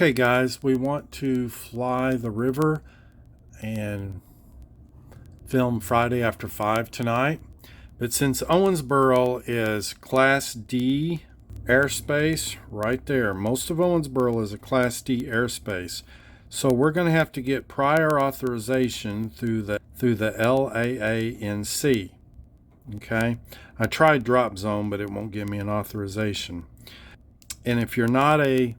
Okay guys, we want to fly the river and film Friday after 5 tonight. But since Owensboro is Class D airspace right there, most of Owensboro is a Class D airspace. So we're going to have to get prior authorization through the LAANC. Okay, I tried drop zone, but it won't give me an authorization. And if you're not a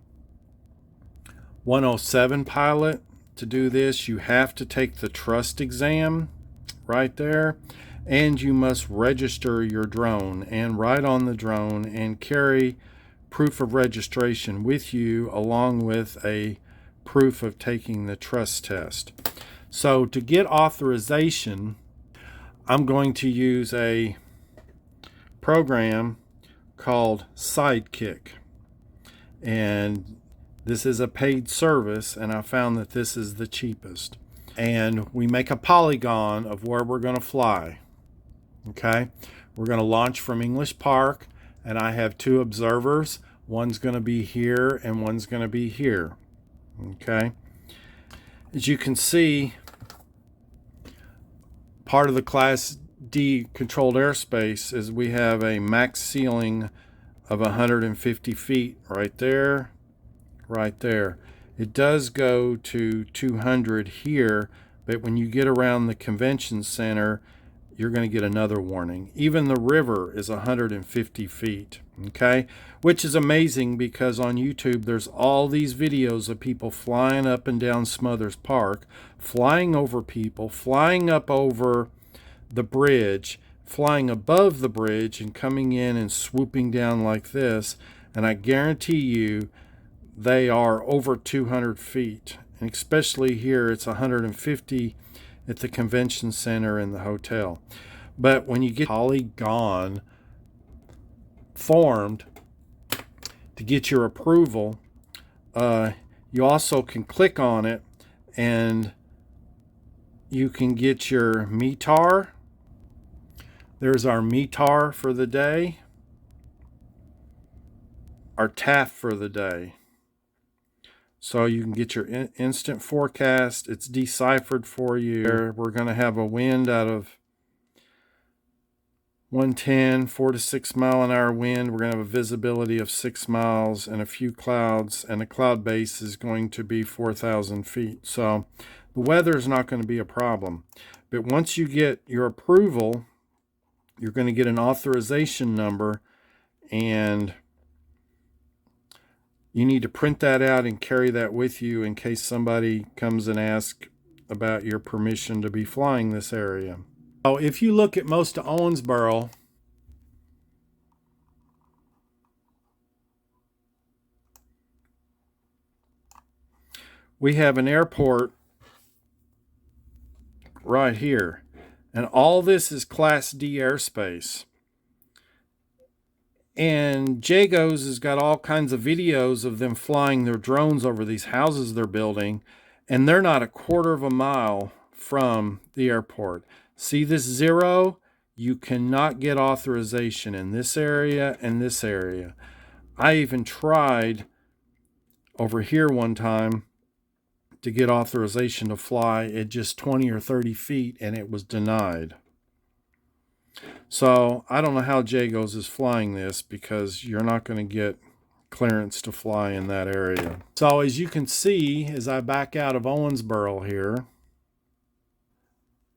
107 pilot, to do this you have to take the trust exam right there, and you must register your drone and ride on the drone and carry proof of registration with you along with a proof of taking the trust test. So to get authorization, I'm going to use a program called Sidekick, and this is a paid service, and I found that this is the cheapest. And we make a polygon of where we're going to fly. Okay, we're going to launch from English Park, and I have two observers. One's going to be here and one's going to be here. Okay, as you can see, part of the Class D controlled airspace is we have a max ceiling of 150 feet right there. Right there. It does go to 200 here, but when you get around the convention center, you're going to get another warning. Even the river is 150 feet, okay? Which is amazing because on YouTube there's all these videos of people flying up and down Smothers Park, flying over people, flying up over the bridge, flying above the bridge and coming in and swooping down like this, and I guarantee you they are over 200 feet, and especially here it's 150 at the convention center and the hotel. But when you get polygon formed to get your approval, you also can click on it and you can get your METAR. There's our METAR for the day, our TAF for the day. So you can get your instant forecast. It's deciphered for you. We're going to have a wind out of 110, 4 to 6 mile an hour wind. We're going to have a visibility of 6 miles and a few clouds, and the cloud base is going to be 4,000 feet. So the weather is not going to be a problem. But once you get your approval, you're going to get an authorization number, and you need to print that out and carry that with you in case somebody comes and asks about your permission to be flying this area. So if you look at most of Owensboro, we have an airport right here, and all this is Class D airspace. And Jagos has got all kinds of videos of them flying their drones over these houses they're building, and they're not a quarter of a mile from the airport. See this 0? You cannot get authorization in this area and this area. I even tried over here one time to get authorization to fly at just 20 or 30 feet, and it was denied. So I don't know how Jagos is flying this, because you're not going to get clearance to fly in that area. So as you can see, as I back out of Owensboro here,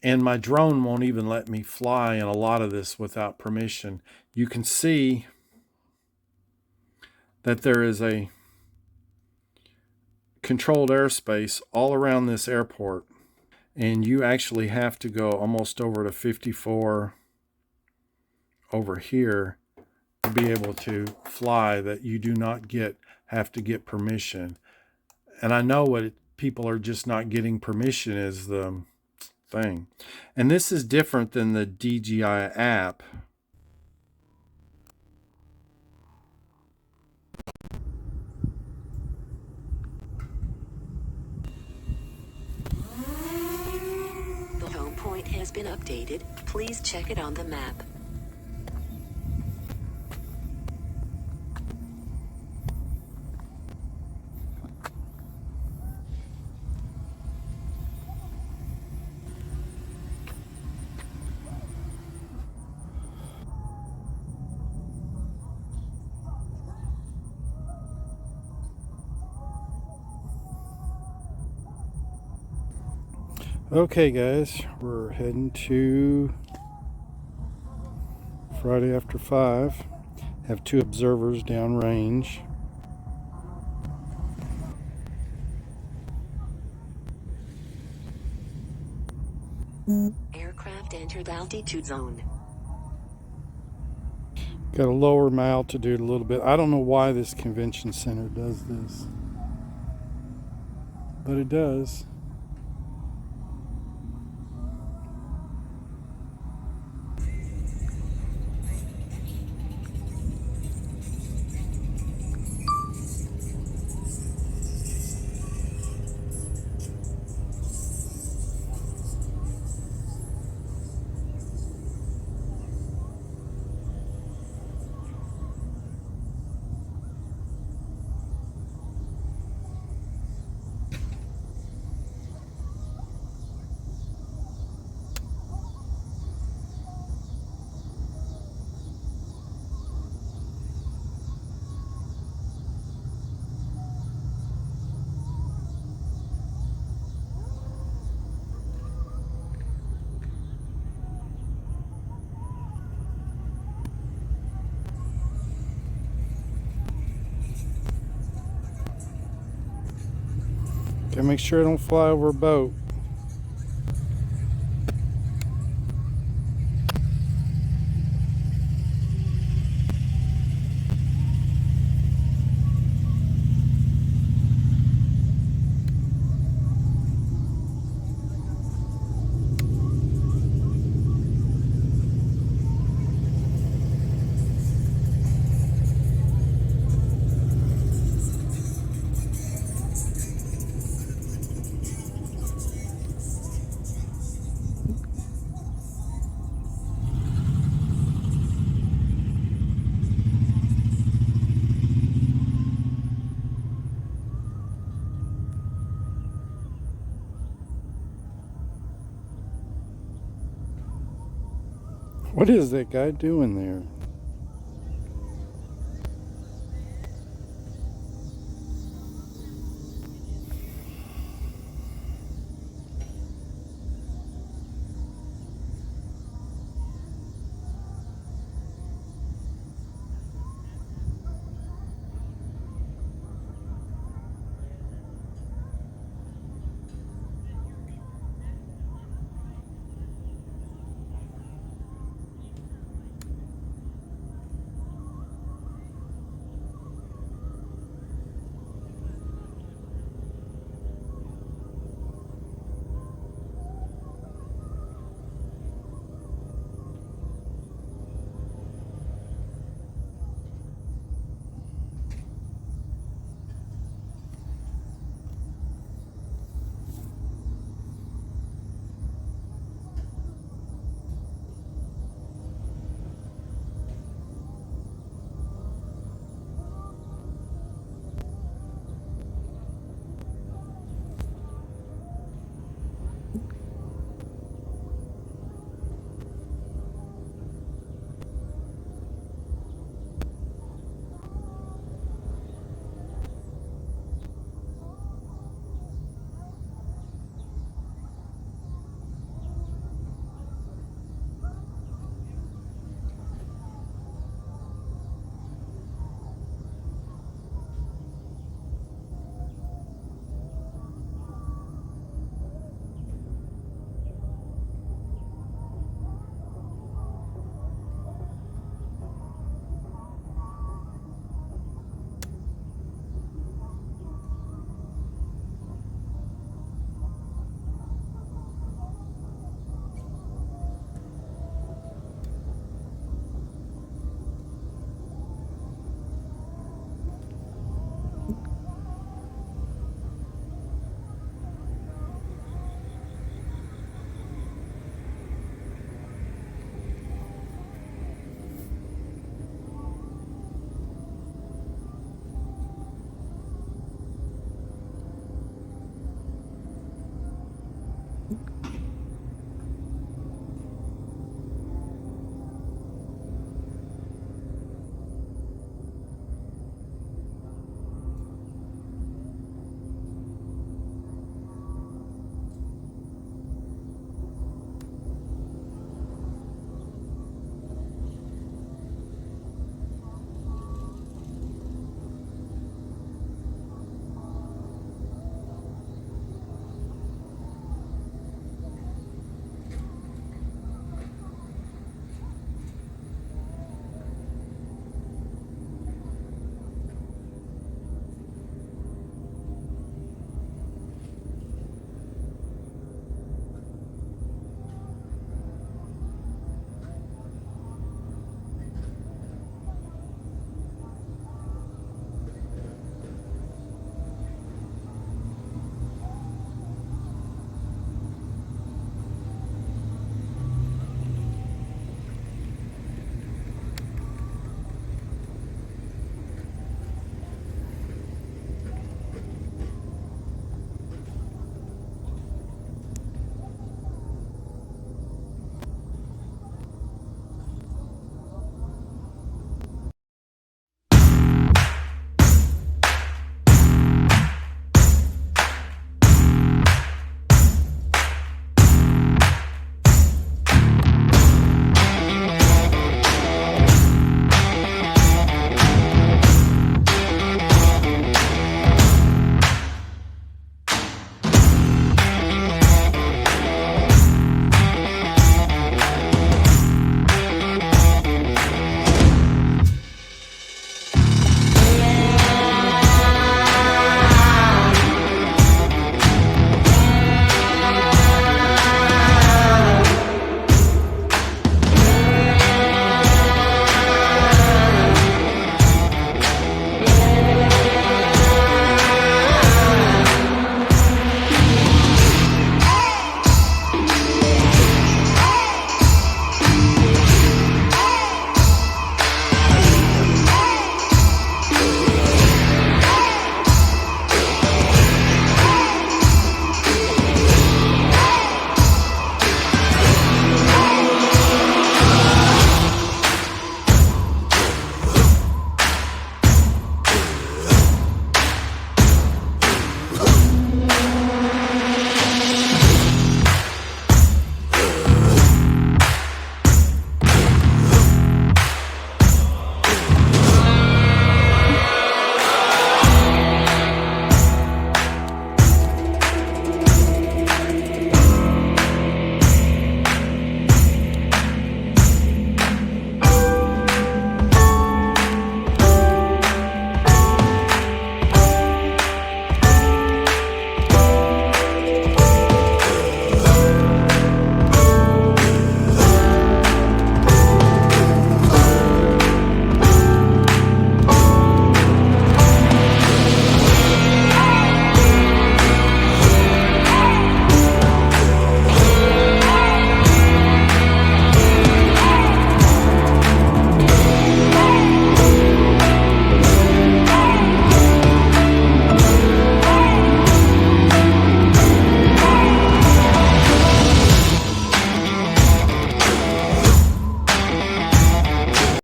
and my drone won't even let me fly in a lot of this without permission, you can see that there is a controlled airspace all around this airport, and you actually have to go almost over to 54 over here to be able to fly, that you do not have to get permission. And I know what people are just not getting permission is the thing. And this is different than the DJI app. The home point has been updated. Please check it on the map. Okay, guys, we're heading to Friday after 5. Have 2 observers downrange. Aircraft entered altitude zone. Got to lower my altitude a little bit. I don't know why this convention center does this, but it does. Gotta make sure I don't fly over a boat. What is that guy doing there?